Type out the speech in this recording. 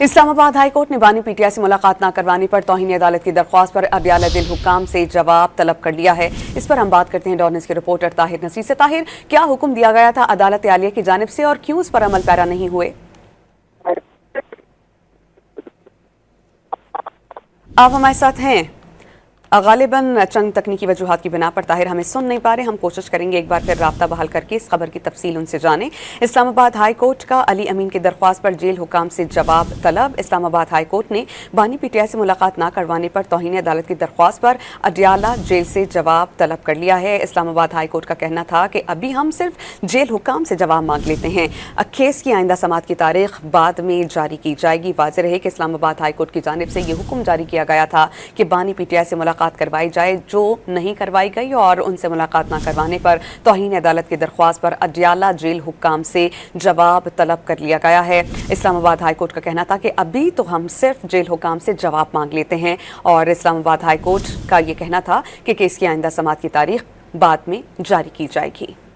Islamabad high court ने बानी PTI से मुलाकात न करवाने पर तौहीन अदालत की दरख्वास्त पर अडयाला दिल हुक्काम से जवाब तलब कर लिया है। इस पर हम बात करते हैं डॉन न्यूज़ के रिपोर्टर ताहिर नसीर से। ताहिर, क्या हुक्म दिया गया था अदालत आलिया की जानिब से और क्यों इस पर अमल पैरा नहीं हुए? आप हमारे साथ हैं। गालिबन चंद तकनीकी वजूहात की बिना पर ताहिर हमें सुन नहीं पा रहे। हम कोशिश करेंगे एक बार फिर राब्ता बहाल करके इस खबर की तफसील उनसे जानें। इस्लामाबाद हाई कोर्ट का अली अमीन की दरख्वास्त पर जेल हुकाम से जवाब तलब। इस्लामाबाद हाई कोर्ट ने बानी पीटीआई से मुलाकात न करवाने पर तौहीन अदालत की दरख्वास्त पर अडयाला जेल से जवाब तलब कर लिया है। इस्लामाबाद हाई कोर्ट का कहना था कि अभी हम सिर्फ जेल हुकाम से जवाब मांग लेते हैं, केस की आइंदा समाअत की तारीख बाद में जारी की जाएगी। वाज़ेह रहे कि इस्लामाबाद हाई कोर्ट की जानिब से ये हुक्म जारी किया गया था कि बानी पीटीआई से मुलाकात करवाई जाए, जो नहीं करवाई गई और उनसे मुलाकात न करवाने पर तौहीन अदालत की दरख्वास्त पर अडयाला जेल हुक्काम से जवाब तलब कर लिया गया है। इस्लामाबाद हाई कोर्ट का कहना था कि अभी तो हम सिर्फ जेल हुक्काम से जवाब मांग लेते हैं और इस्लामाबाद हाई कोर्ट का ये कहना था कि केस की आइंदा समाअत की तारीख बाद में जारी की जाएगी।